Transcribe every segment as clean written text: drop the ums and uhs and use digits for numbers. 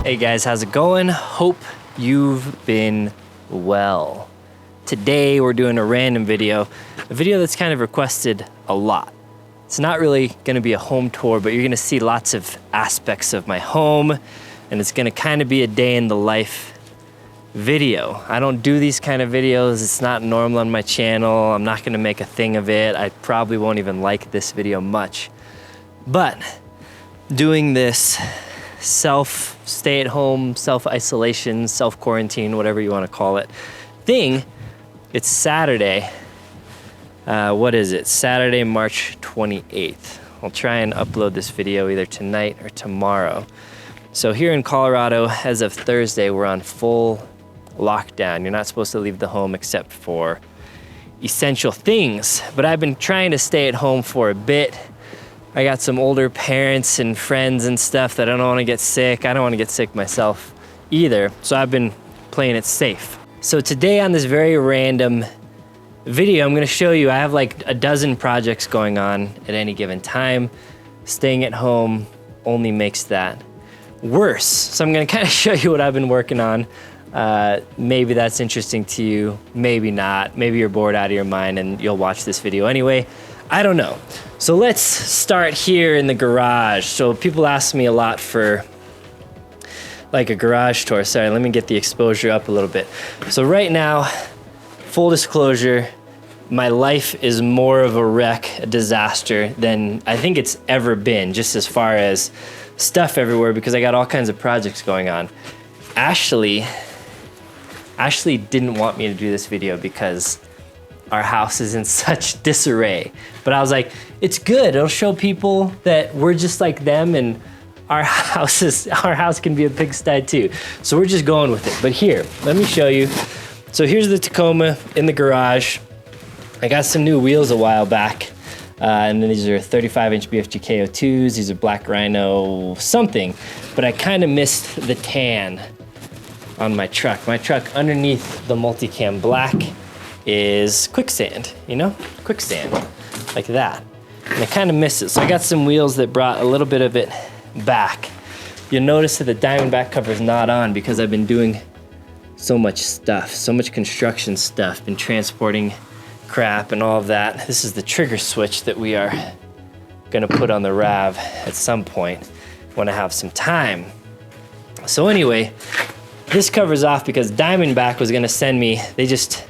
Hey guys, how's it going? Hope you've been well. Today we're doing a random video, a video that's kind of requested a lot. It's not really gonna be a home tour, but you're gonna see lots of aspects of my home, and it's gonna kind of be a day in the life video. I don't do these kind of videos. It's not normal on my channel. I'm not gonna make a thing of it. I probably won't even like this video much. But doing this stay-at-home, self-isolation, self-quarantine, whatever you want to call it, thing, it's Saturday. What is it? Saturday, March 28th. I'll try and upload this video either tonight or tomorrow. So here in Colorado, as of Thursday, we're on full lockdown. You're not supposed to leave the home except for essential things. But I've been trying to stay at home for a bit. I got some older parents and friends and stuff that I don't want to get sick. I don't want to get sick myself either. So I've been playing it safe. So today on this very random video, I'm going to show you, I have like a dozen projects going on at any given time. Staying at home only makes that worse. So I'm going to kind of show you what I've been working on. Maybe that's interesting to you, maybe not. Maybe you're bored out of your mind and you'll watch this video anyway. I don't know. So let's start here in the garage. So people ask me a lot for like a garage tour. Sorry, let me get the exposure up a little bit. So right now, full disclosure, my life is more of a wreck, a disaster than I think it's ever been, just as far as stuff everywhere, because I got all kinds of projects going on. Ashley didn't want me to do this video because our house is in such disarray. But I was like, it's good. It'll show people that we're just like them, and our house can be a pigsty too. So we're just going with it. But here, let me show you. So here's the Tacoma in the garage. I got some new wheels a while back. And then these are 35-inch BFG KO2s. These are Black Rhino something. But I kind of missed the tan on my truck. My truck underneath the multicam black is quicksand, you know? Quicksand, like that. And I kind of miss it. So I got some wheels that brought a little bit of it back. You'll notice that the Diamondback cover is not on because I've been doing so much stuff, so much construction stuff, been transporting crap and all of that. This is the trigger switch that we are gonna put on the RAV at some point when I have some time. So anyway, this cover's off because Diamondback was gonna send me, they just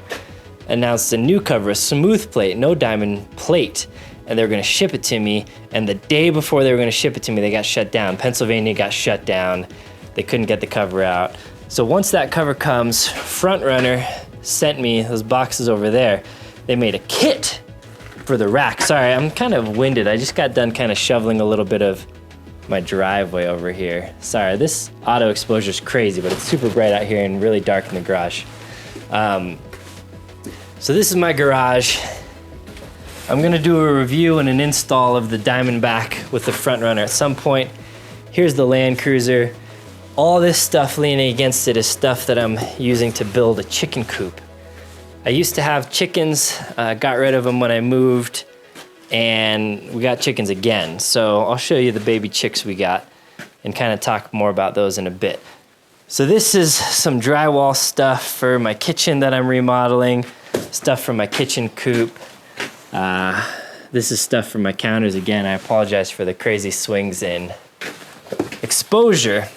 announced a new cover, a smooth plate, no diamond plate, and they were gonna ship it to me, and the day before they were gonna ship it to me, they got shut down. Pennsylvania got shut down. They couldn't get the cover out. So once that cover comes, Front Runner sent me those boxes over there. They made a kit for the rack. Sorry, I'm kind of winded. I just got done kind of shoveling a little bit of my driveway over here. Sorry, this auto exposure is crazy, but it's super bright out here and really dark in the garage. So this is my garage. I'm gonna do a review and an install of the Diamondback with the Front Runner at some point. Here's the Land Cruiser. All this stuff leaning against it is stuff that I'm using to build a chicken coop. I used to have chickens, got rid of them when I moved, and we got chickens again. So I'll show you the baby chicks we got and kind of talk more about those in a bit. So this is some drywall stuff for my kitchen that I'm remodeling, stuff from my kitchen coop. This is stuff from my counters again. I apologize for the crazy swings in exposure.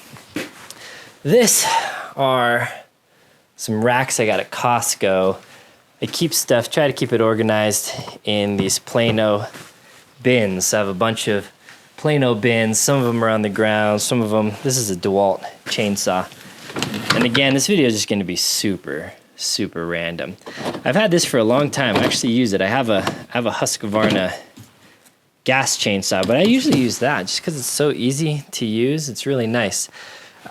This are some racks I got at Costco. I keep stuff, try to keep it organized in these Plano bins. I have a bunch of Plano bins. Some of them are on the ground, some of them, this is a DeWalt chainsaw. And again, this video is just gonna be super random. I've had this for a long time. I actually use it. I have a Husqvarna gas chainsaw, but I usually use that just because it's so easy to use. It's really nice.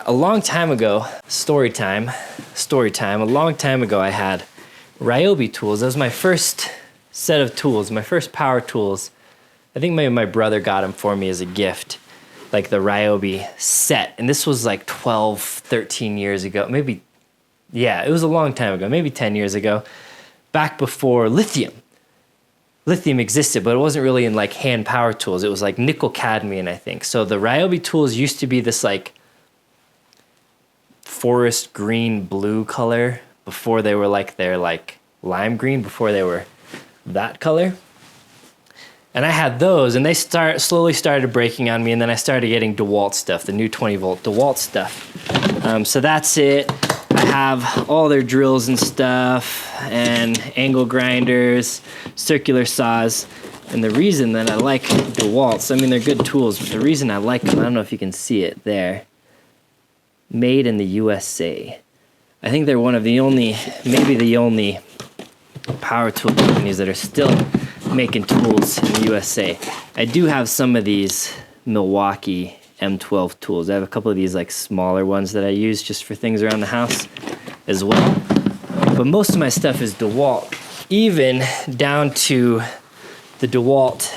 A long time ago, story time, a long time ago I had Ryobi tools. That was my first set of tools, my first power tools. I think maybe my brother got them for me as a gift, like the Ryobi set. And this was like 12, 13 years ago. Maybe, yeah, it was a long time ago, maybe 10 years ago, back before lithium. Lithium existed, but it wasn't really in like hand power tools. It was like nickel cadmium, I think. So the Ryobi tools used to be this like forest green blue color before they were like they're like lime green, before they were that color. And I had those, and they slowly started breaking on me, and then I started getting DeWalt stuff, the new 20-volt DeWalt stuff. So that's it. I have all their drills and stuff, and angle grinders, circular saws. And the reason that I like DeWalt's, I mean, they're good tools, but the reason I like them, I don't know if you can see it there, made in the USA. I think they're one of the only, maybe the only power tool companies that are still making tools in the USA. I do have some of these Milwaukee M12 tools. I have a couple of these like smaller ones that I use just for things around the house as well. But most of my stuff is DeWalt, even down to the DeWalt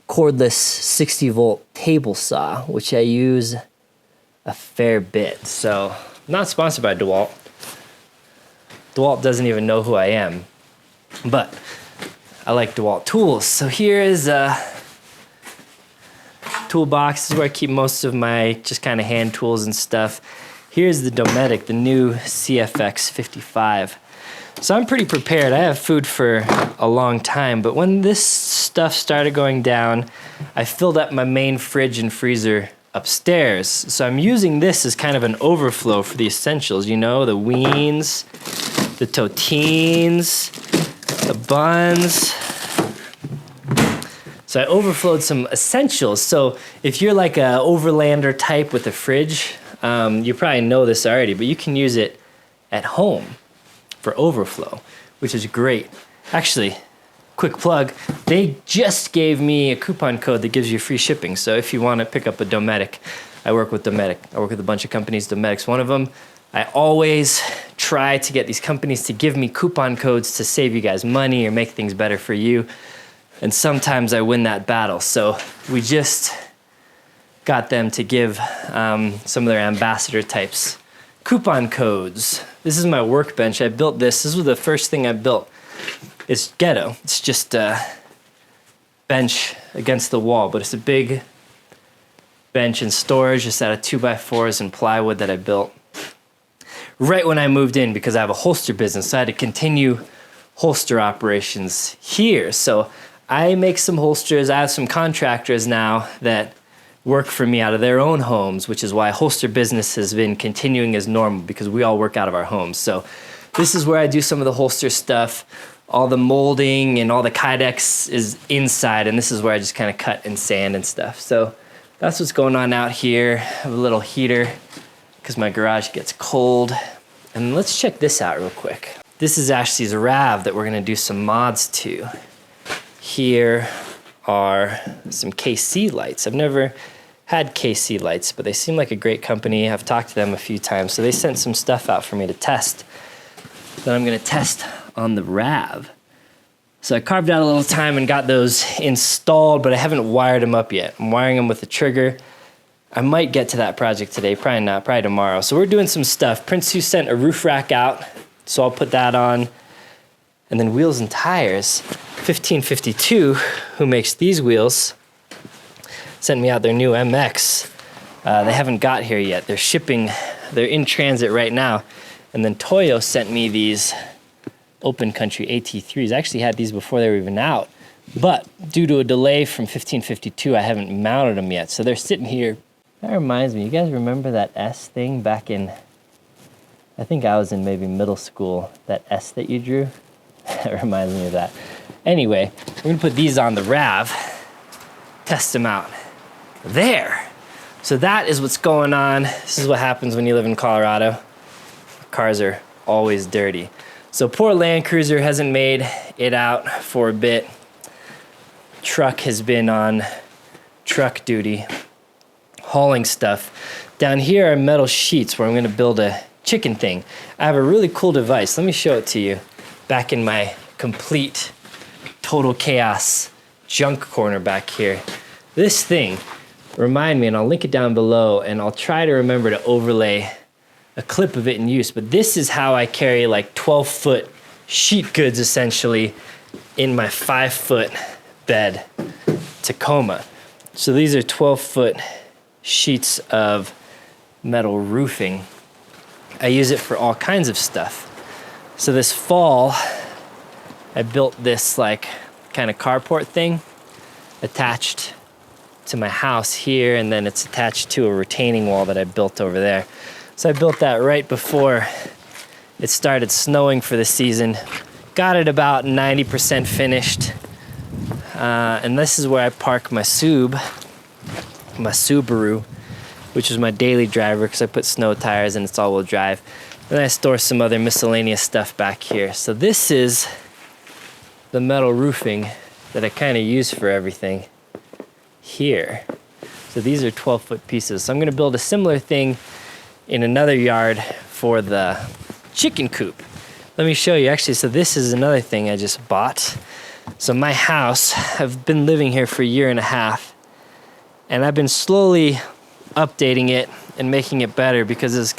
cordless 60-volt table saw, which I use a fair bit. So I'm not sponsored by DeWalt. DeWalt doesn't even know who I am, but I like DeWalt tools. So here is a toolbox. This is where I keep most of my just kind of hand tools and stuff. Here's the Dometic, the new CFX 55. So I'm pretty prepared. I have food for a long time, but when this stuff started going down, I filled up my main fridge and freezer upstairs. So I'm using this as kind of an overflow for the essentials, you know, the wiens, the totines, the buns. So I overflowed some essentials. So if you're like a overlander type with a fridge, you probably know this already, but you can use it at home for overflow, which is great. Actually, quick plug, they just gave me a coupon code that gives you free shipping. So if you want to pick up a Dometic, I work with Dometic. I work with a bunch of companies. Dometic's one of them. I always try to get these companies to give me coupon codes to save you guys money or make things better for you. And sometimes I win that battle. So we just got them to give some of their ambassador types coupon codes. This is my workbench. I built this. This was the first thing I built. It's ghetto. It's just a bench against the wall, but it's a big bench and storage just out of 2x4s and plywood that I built right when I moved in because I have a holster business. So I had to continue holster operations here. So I make some holsters. I have some contractors now that work for me out of their own homes, which is why holster business has been continuing as normal because we all work out of our homes. So this is where I do some of the holster stuff. All the molding and all the kydex is inside, and this is where I just kind of cut and sand and stuff. So that's what's going on out here. I have a little heater because my garage gets cold. And let's check this out real quick. This is Ashley's RAV that we're gonna do some mods to. Here are some KC lights. I've never had KC lights, but they seem like a great company. I've talked to them a few times. So they sent some stuff out for me to test that I'm gonna test on the RAV. So I carved out a little time and got those installed, but I haven't wired them up yet. I'm wiring them with the trigger. I might get to that project today, probably not, probably tomorrow. So we're doing some stuff. Prince Hugh sent a roof rack out, so I'll put that on. And then wheels and tires. 1552, who makes these wheels, sent me out their new MX. They haven't got here yet. They're shipping, they're in transit right now. And then Toyo sent me these Open Country AT3s. I actually had these before they were even out. But due to a delay from 1552, I haven't mounted them yet. So they're sitting here. That reminds me, you guys remember that S thing back in, I think I was in maybe middle school, that S that you drew? That reminds me of that. Anyway, we're gonna put these on the RAV, test them out. There. So that is what's going on. This is what happens when you live in Colorado. Cars are always dirty. So poor Land Cruiser hasn't made it out for a bit. Truck has been on truck duty, hauling stuff. Down here are metal sheets where I'm gonna build a chicken thing. I have a really cool device. Let me show it to you. Back in my complete total chaos junk corner back here. This thing, remind me, and I'll link it down below, and I'll try to remember to overlay a clip of it in use, but this is how I carry like 12-foot sheet goods essentially in my 5-foot bed Tacoma. So these are 12-foot sheets of metal roofing. I use it for all kinds of stuff. So this fall, I built this like kind of carport thing attached to my house here, and then it's attached to a retaining wall that I built over there. So I built that right before it started snowing for the season. Got it about 90% finished. And this is where I park my Subaru, which is my daily driver because I put snow tires and it's all-wheel drive. Then I store some other miscellaneous stuff back here. So this is the metal roofing that I kind of use for everything here. So these are 12-foot pieces. So I'm gonna build a similar thing in another yard for the chicken coop. Let me show you actually. So this is another thing I just bought. So my house, I've been living here for a year and a half, and I've been slowly updating it and making it better because it's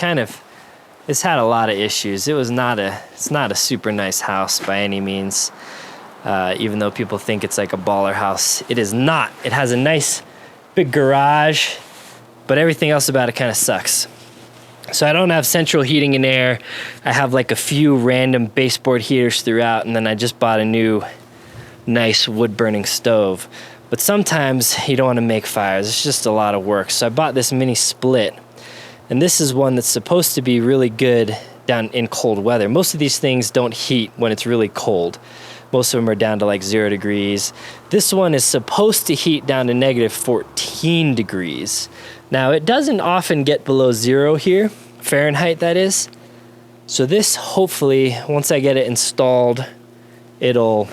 had a lot of issues. It's not a super nice house by any means. Even though people think it's like a baller house, it is not. It has a nice big garage, but everything else about it kind of sucks. So I don't have central heating and air. I have like a few random baseboard heaters throughout, and then I just bought a new nice wood burning stove. But sometimes you don't want to make fires. It's just a lot of work. So I bought this mini split, and this is one that's supposed to be really good down in cold weather. Most of these things don't heat when it's really cold. Most of them are down to like 0 degrees. This one is supposed to heat down to negative 14 degrees. Now it doesn't often get below 0 here, Fahrenheit that is. So this, hopefully, once I get it installed, it'll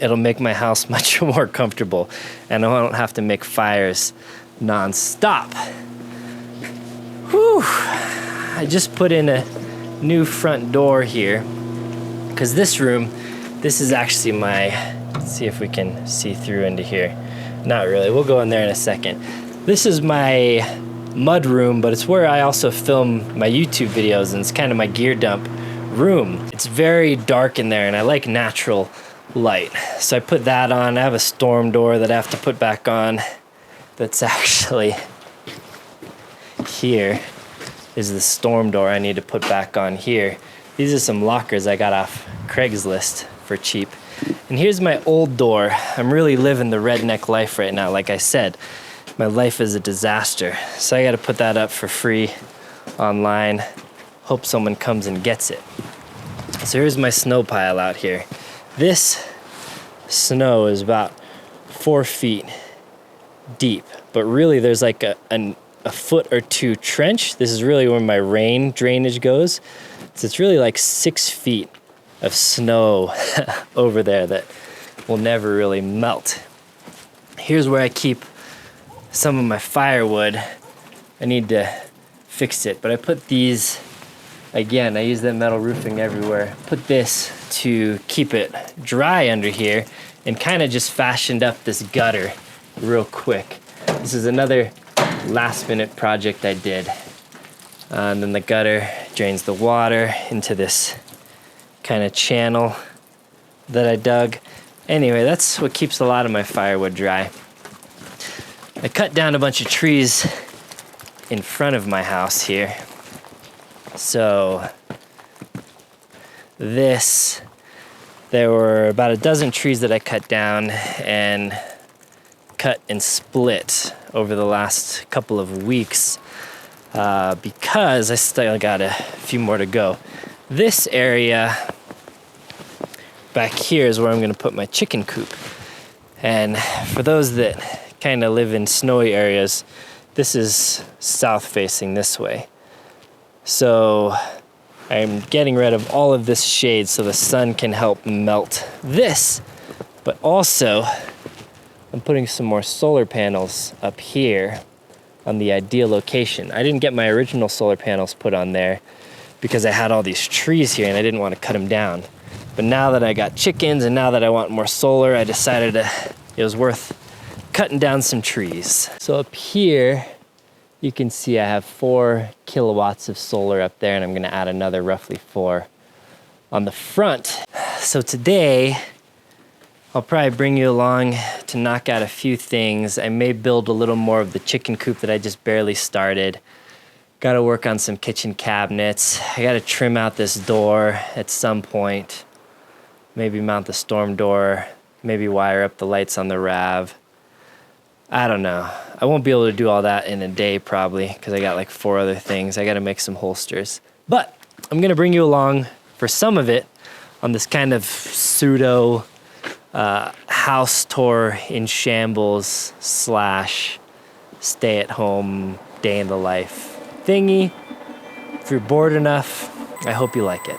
make my house much more comfortable, and I don't have to make fires non-stop. Whew. I just put in a new front door here, because this room, this is actually let's see if we can see through into here. Not really, we'll go in there in a second. This is my mud room, but it's where I also film my YouTube videos, and it's kind of my gear dump room. It's very dark in there, and I like natural light. So I put that on. I have a storm door that I have to put back on. That's actually here is the storm door I need to put back on here. These are some lockers I got off Craigslist for cheap. And here's my old door. I'm really living the redneck life right now. Like I said, my life is a disaster. So I got to put that up for free online. Hope someone comes and gets it. So here's my snow pile out here. This snow is about 4 feet deep, but really there's like a foot or two trench. This is really where my rain drainage goes. So it's really like 6 feet of snow over there that will never really melt. Here's where I keep some of my firewood. I need to fix it, but I put these, again, I use that metal roofing everywhere. Put this to keep it dry under here, and kind of just fashioned up this gutter real quick. This is another last minute project I did. And then the gutter drains the water into this kind of channel that I dug. Anyway, that's what keeps a lot of my firewood dry. I cut down a bunch of trees in front of my house here. So there were about a dozen trees that I cut down and cut and split over the last couple of weeks because I still got a few more to go. This area back here is where I'm going to put my chicken coop. And for those that kind of live in snowy areas, this is south facing this way. So I'm getting rid of all of this shade so the sun can help melt this. But also, I'm putting some more solar panels up here on the ideal location. I didn't get my original solar panels put on there because I had all these trees here and I didn't want to cut them down. But now that I got chickens and now that I want more solar, I decided it was worth cutting down some trees. So up here, you can see I have 4 kilowatts of solar up there, and I'm gonna add another roughly 4 on the front. So today, I'll probably bring you along to knock out a few things. I may build a little more of the chicken coop that I just barely started. Gotta work on some kitchen cabinets. I gotta trim out this door at some point. Maybe mount the storm door. Maybe wire up the lights on the RAV. I don't know. I won't be able to do all that in a day probably because I got like 4 other things. I gotta make some holsters. But I'm gonna bring you along for some of it on this kind of pseudo house tour in shambles / stay at home day in the life thingy. If you're bored enough, I hope you like it.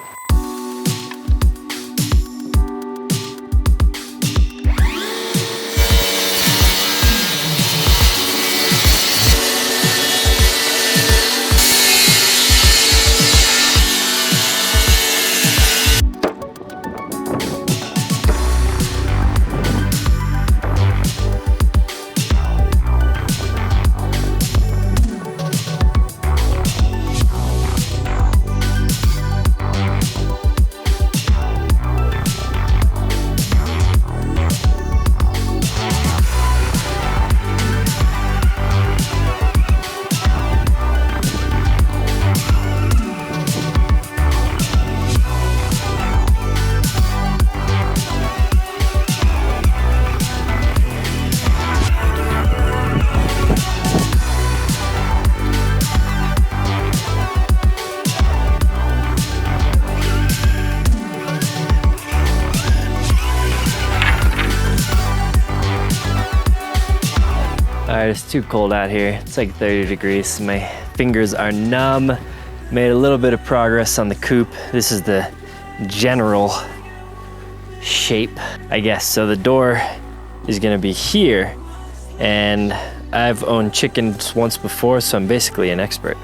Alright, it's too cold out here. It's like 30 degrees. My fingers are numb. Made a little bit of progress on the coop. This is the general shape, I guess. So the door is gonna be here, and I've owned chickens once before, so I'm basically an expert.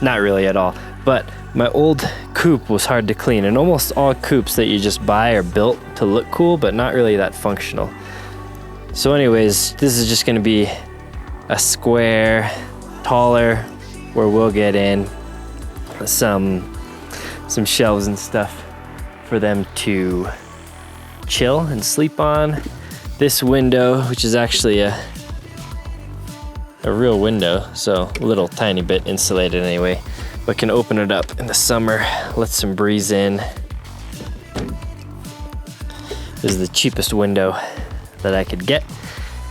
Not really at all, but my old coop was hard to clean, and almost all coops that you just buy are built to look cool, but not really that functional. So anyways, this is just gonna be a square, taller, where we'll get in some shelves and stuff for them to chill and sleep on. This window, which is actually a real window, so a little tiny bit insulated anyway, but can open it up in the summer, let some breeze in. This is the cheapest window that I could get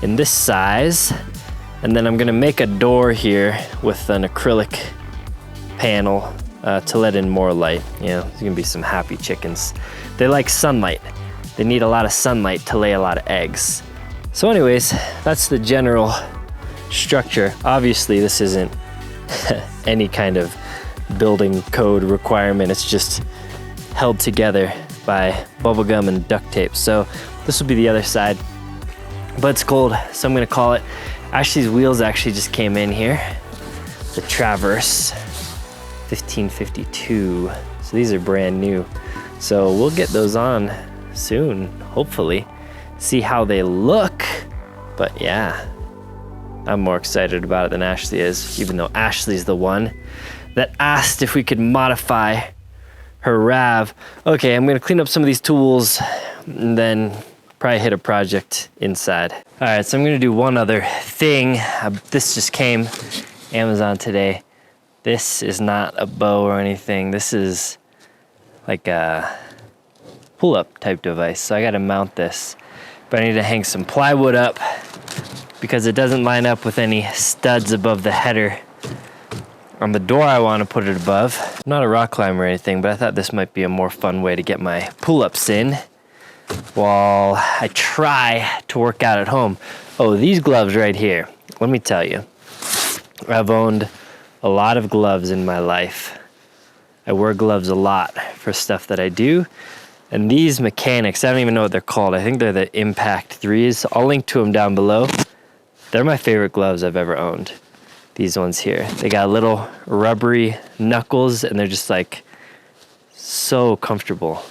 in this size. And then I'm gonna make a door here with an acrylic panel to let in more light. You know, there's gonna be some happy chickens. They like sunlight. They need a lot of sunlight to lay a lot of eggs. So anyways, that's the general structure. Obviously this isn't any kind of building code requirement. It's just held together by bubble gum and duct tape. So this will be the other side, but it's cold, so I'm gonna call it. Ashley's wheels actually just came in here. The Traverse 1552. So these are brand new. So we'll get those on soon, hopefully. See how they look. But yeah, I'm more excited about it than Ashley is, even though Ashley's the one that asked if we could modify her RAV. Okay, I'm gonna clean up some of these tools and then probably hit a project inside. All right, so I'm gonna do one other thing. This just came Amazon today. This is not a bow or anything. This is like a pull-up type device. So I gotta mount this, but I need to hang some plywood up because it doesn't line up with any studs above the header. On the door, I wanna put it above. I'm not a rock climber or anything, but I thought this might be a more fun way to get my pull-ups in while I try to work out at home. Oh, these gloves right here. Let me tell you, I've owned a lot of gloves in my life. I wear gloves a lot for stuff that I do. And these mechanics, I don't even know what they're called. I think they're the Impact 3s. I'll link to them down below. They're my favorite gloves I've ever owned. These ones here. They got little rubbery knuckles and they're just like so comfortable.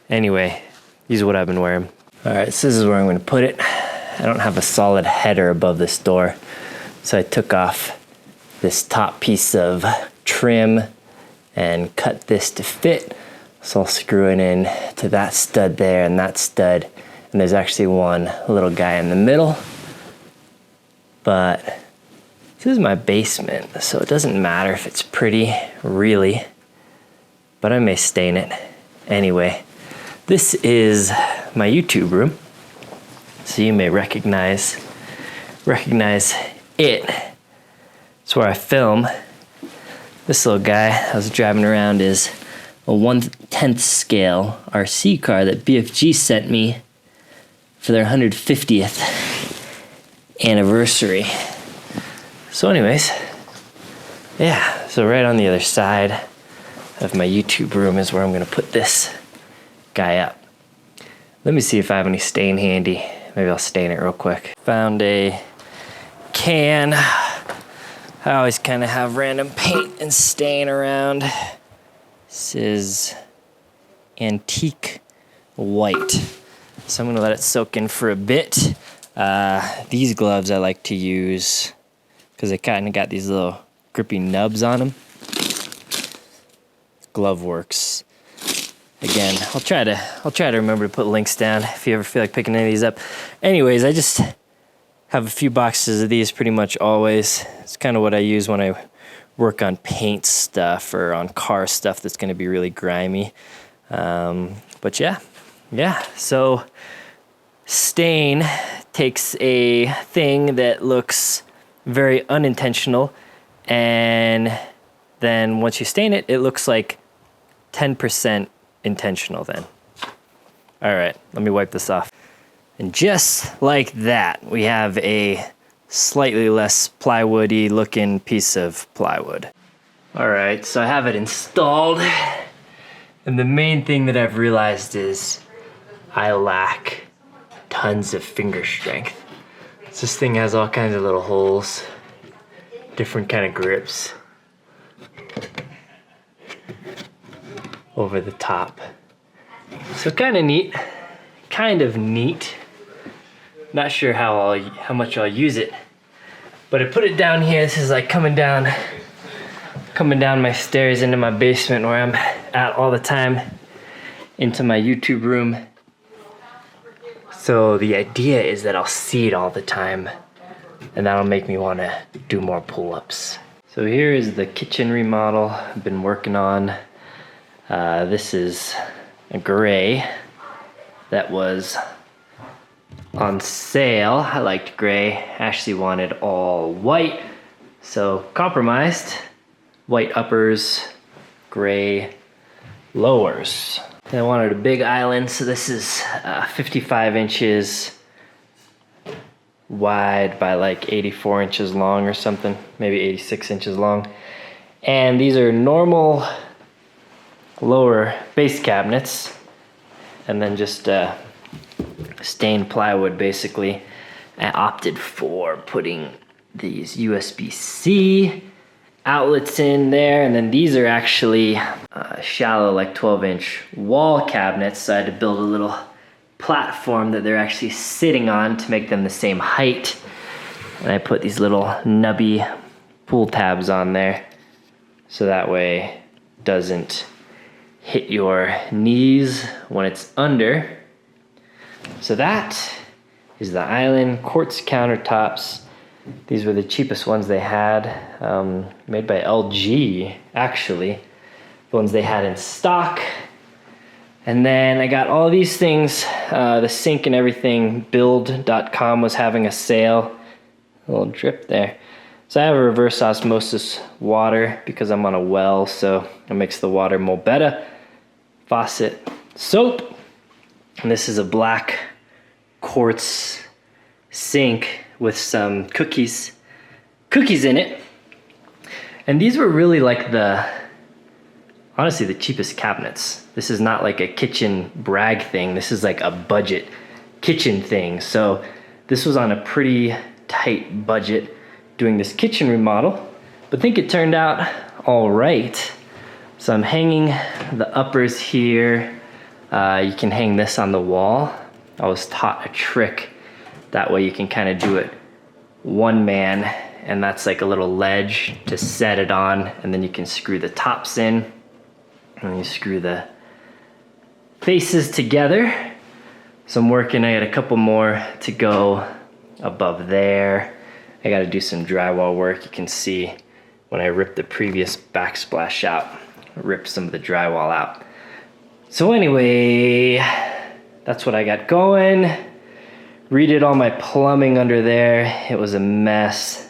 Anyway, these are what I've been wearing. All right, so this is where I'm gonna put it. I don't have a solid header above this door. So I took off this top piece of trim and cut this to fit. So I'll screw it in to that stud there and that stud. And there's actually one little guy in the middle. But This is my basement, so it doesn't matter if it's pretty, really, but I may stain it. Anyway, this is my YouTube room, so you may recognize it. It's where I film. This little guy I was driving around is a 1/10 scale RC car that BFG sent me for their 150th anniversary. So anyways, yeah, so right on the other side of my YouTube room is where I'm gonna put this guy up. Let me see if I have any stain handy. Maybe I'll stain it real quick. Found a can. I always kind of have random paint and stain around. This is antique white. So I'm gonna let it soak in for a bit. These gloves I like to use because they kind of got these little grippy nubs on them. Glove works. Again, I'll try to remember to put links down if you ever feel like picking any of these up. Anyways, I just have a few boxes of these pretty much always. It's kind of what I use when I work on paint stuff or on car stuff that's going to be really grimy. But yeah. So stain takes a thing that looks very unintentional, and then once you stain it, it looks like 10% intentional then. All right, let me wipe this off. And just like that, we have a slightly less plywoody looking piece of plywood. All right, so I have it installed. And the main thing that I've realized is I lack tons of finger strength. So this thing has all kinds of little holes, different kind of grips over the top. So kind of neat. Not sure how much I'll use it, but I put it down here. This is like coming down my stairs into my basement where I'm at all the time, into my YouTube room. So the idea is that I'll see it all the time, and that'll make me want to do more pull-ups. So here is the kitchen remodel I've been working on. This is a gray that was on sale. I liked gray. Ashley wanted all white, so compromised. White uppers, gray lowers. And I wanted a big island, so this is 55 inches wide by like 84 inches long or something, maybe 86 inches long. And these are normal lower base cabinets, and then just stained plywood basically. I opted for putting these USB-C outlets in there, and then these are actually shallow, like 12-inch wall cabinets, so I had to build a little platform that they're actually sitting on to make them the same height. And I put these little nubby pull tabs on there, so that way it doesn't hit your knees when it's under. So that is the island. Quartz countertops. These were the cheapest ones they had, made by LG, actually. The ones they had in stock. And then I got all these things, the sink and everything. Build.com was having a sale. A little drip there. So I have a reverse osmosis water because I'm on a well, so it makes the water more better. Faucet soap. And this is a black quartz sink with some cookies in it. And these were really like honestly the cheapest cabinets. This is not like a kitchen brag thing. This is like a budget kitchen thing. So this was on a pretty tight budget doing this kitchen remodel, but I think it turned out all right. So I'm hanging the uppers here. You can hang this on the wall. I was taught a trick. That way you can kind of do it one man, and that's like a little ledge to set it on, and then you can screw the tops in, and then you screw the faces together. So I'm working, I got a couple more to go above there, I gotta do some drywall work. You can see when I ripped the previous backsplash out, I ripped some of the drywall out. So anyway, that's what I got going. Redid all my plumbing under there. It was a mess.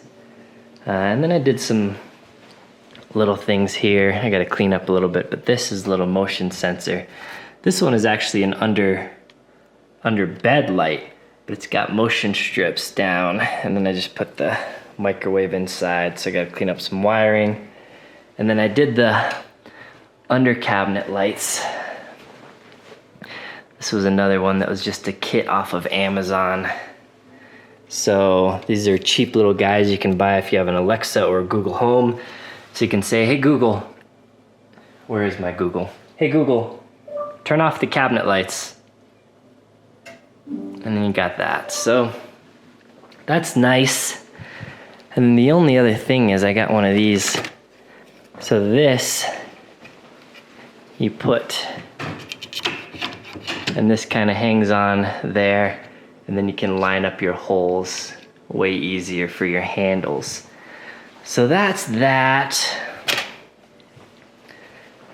And then I did some little things here. I gotta clean up a little bit, but this is a little motion sensor. This one is actually an under bed light, but it's got motion strips down, and then I just put the microwave inside, so I gotta clean up some wiring. And then I did the under cabinet lights. This was another one that was just a kit off of Amazon. So these are cheap little guys you can buy if you have an Alexa or a Google Home. So you can say, hey Google, where is my Google? Hey Google, turn off the cabinet lights. And then you got that. So that's nice. And then the only other thing is I got one of these. So this, you put, and this kind of hangs on there, and then you can line up your holes way easier for your handles. So that's that.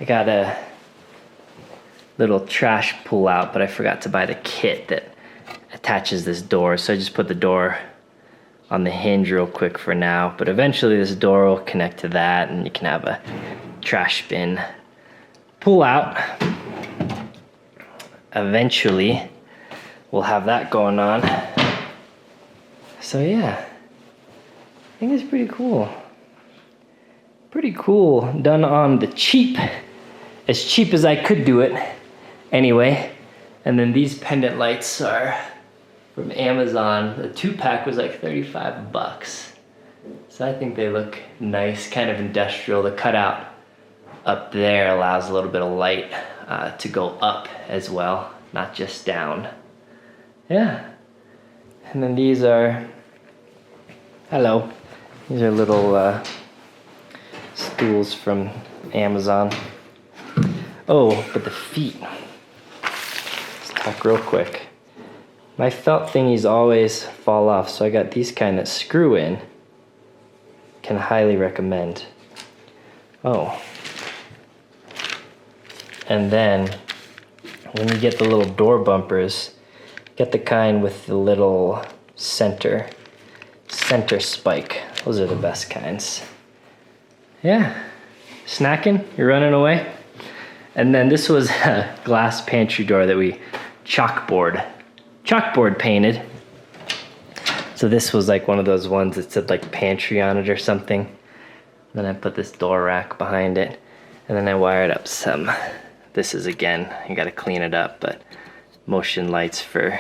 I got a little trash pull out, but I forgot to buy the kit that attaches this door. So I just put the door on the hinge real quick for now, but eventually this door will connect to that and you can have a trash bin pull out. Eventually we'll have that going on. So yeah, I think it's pretty cool. Pretty cool, done on the cheap, as cheap as I could do it anyway. And then these pendant lights are from Amazon. The 2-pack was like 35 bucks. So I think they look nice, kind of industrial. The cutout up there allows a little bit of light to go up as well, not just down. Yeah. And then these are, hello. These are little stools from Amazon. Oh, but the feet. Let's talk real quick. My felt thingies always fall off, so I got these kind that screw in. Can highly recommend. Oh. And then, when you get the little door bumpers, get the kind with the little center spike. Those are the best kinds. Yeah, snacking, you're running away. And then this was a glass pantry door that we chalkboard painted. So this was like one of those ones that said like pantry on it or something. Then I put this door rack behind it, and then I wired up some, this is again, you gotta clean it up, but motion lights for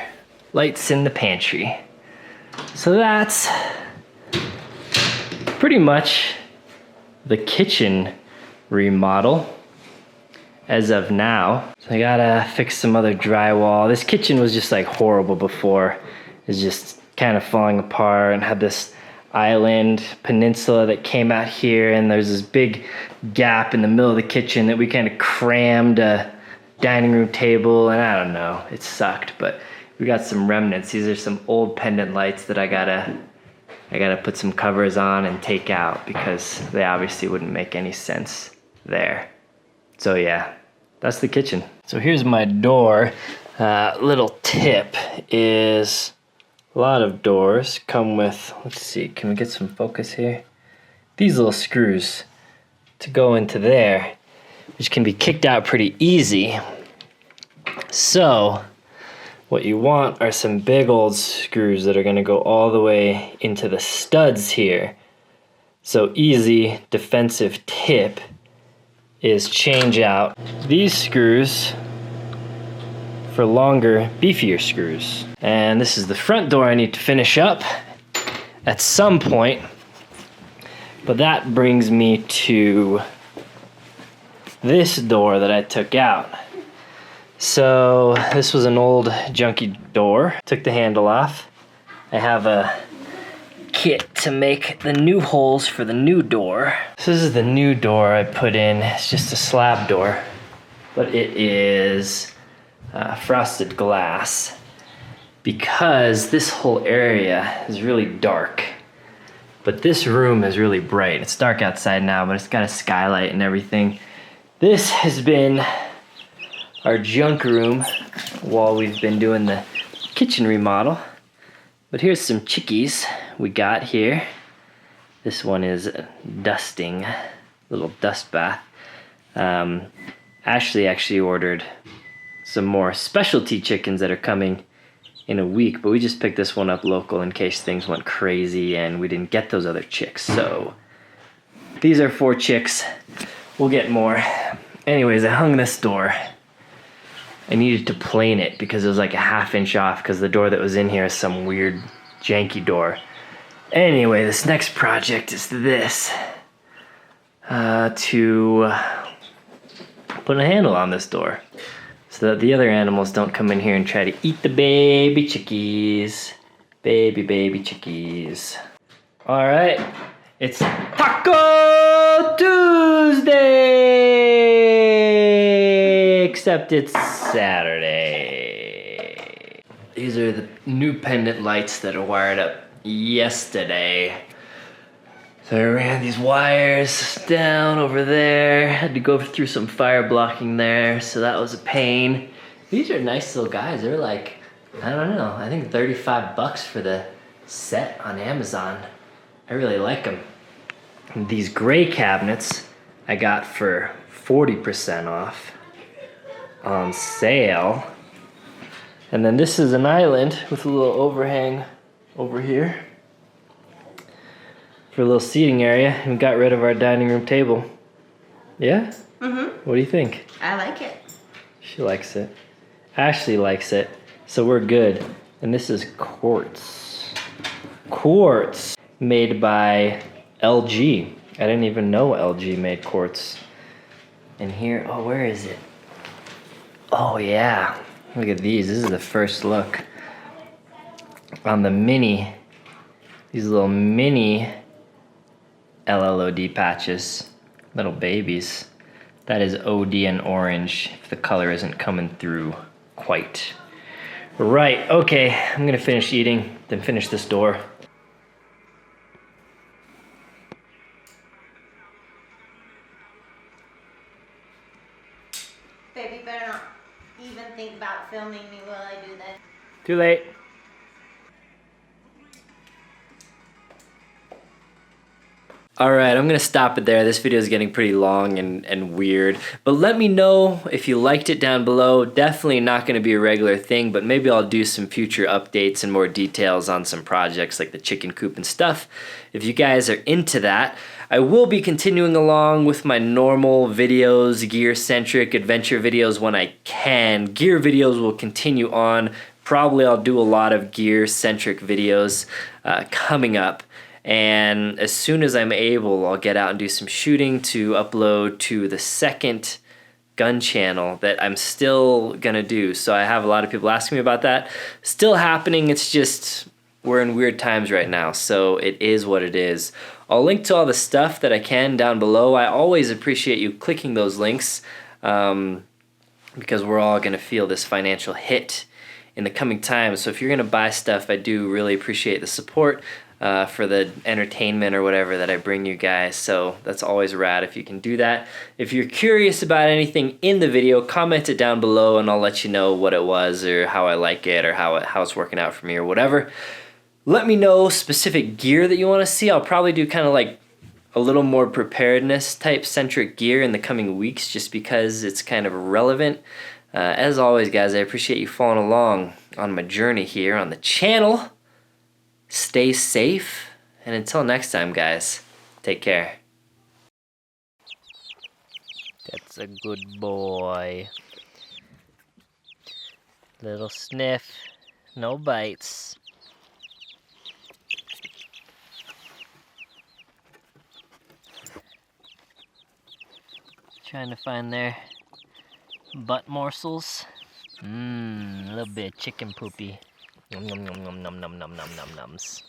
lights in the pantry. So that's pretty much the kitchen remodel as of now. So I gotta fix some other drywall. This kitchen was just like horrible before. It's just kind of falling apart and had this island peninsula that came out here, and there's this big gap in the middle of the kitchen that we kind of crammed a dining room table, and I don't know, it sucked, but we got some remnants. These are some old pendant lights that I gotta put some covers on and take out because they obviously wouldn't make any sense there. So yeah, that's the kitchen. So here's my door. Little tip is a lot of doors come with, let's see, can we get some focus here? These little screws to go into there, which can be kicked out pretty easy. So what you want are some big old screws that are gonna go all the way into the studs here. So easy defensive tip is change out these screws for longer, beefier screws. And this is the front door I need to finish up at some point. But that brings me to this door that I took out. So this was an old junky door. Took the handle off. I have a kit to make the new holes for the new door. This is the new door I put in. It's just a slab door, but it is frosted glass because this whole area is really dark. But this room is really bright. It's dark outside now, but it's got a skylight and everything. This has been our junk room while we've been doing the kitchen remodel. But here's some chickies we got here. This one is dusting, little dust bath. Ashley actually ordered some more specialty chickens that are coming in a week, but we just picked this one up local in case things went crazy and we didn't get those other chicks. So these are 4 chicks. We'll get more. Anyways, I hung this door. I needed to plane it because it was like a 1/2 inch off because the door that was in here is some weird janky door. Anyway, this next project is this. To put a handle on this door so that the other animals don't come in here and try to eat the baby chickies. Baby chickies. All right, it's Taco Tuesday, except it's Saturday. These are the new pendant lights that are wired up yesterday. So I ran these wires down over there, had to go through some fire blocking there, so that was a pain. These are nice little guys. They're like, I don't know, I think 35 bucks for the set on Amazon. I really like them. And these gray cabinets I got for 40% off on sale. And then this is an island with a little overhang over here for a little seating area, and got rid of our dining room table. Yeah? Mm-hmm. What do you think? I like it. She likes it. Ashley likes it, so we're good. And this is quartz. Quartz made by LG. I didn't even know LG made quartz. And here, oh, where is it? Oh yeah, look at these. This is the first look on the mini, these little mini LLOD patches, little babies. That is OD and orange if the color isn't coming through quite. Right, okay, I'm gonna finish eating, then finish this door. Baby, you better not even think about filming me while I do that. Too late. All right, I'm gonna stop it there. This video is getting pretty long and weird, but let me know if you liked it down below. Definitely not gonna be a regular thing, but maybe I'll do some future updates and more details on some projects like the chicken coop and stuff. If you guys are into that, I will be continuing along with my normal videos, gear-centric adventure videos when I can. Gear videos will continue on. Probably I'll do a lot of gear-centric videos coming up. And as soon as I'm able, I'll get out and do some shooting to upload to the second gun channel that I'm still gonna do. So I have a lot of people asking me about that. Still happening, it's just we're in weird times right now, so it is what it is. I'll link to all the stuff that I can down below. I always appreciate you clicking those links because we're all gonna feel this financial hit in the coming time. So if you're gonna buy stuff, I do really appreciate the support. For the entertainment or whatever that I bring you guys, so that's always rad if you can do that. If you're curious about anything in the video, comment it down below and I'll let you know what it was or how I like it or how it's working out for me or whatever. Let me know specific gear that you want to see. I'll probably do kind of like a little more preparedness type centric gear in the coming weeks just because it's kind of relevant. As always, guys, I appreciate you following along on my journey here on the channel. Stay safe, and until next time, guys, take care. That's a good boy. Little sniff, no bites. Trying to find their butt morsels. A little bit of chicken poopy. Num num num num num num num num nums.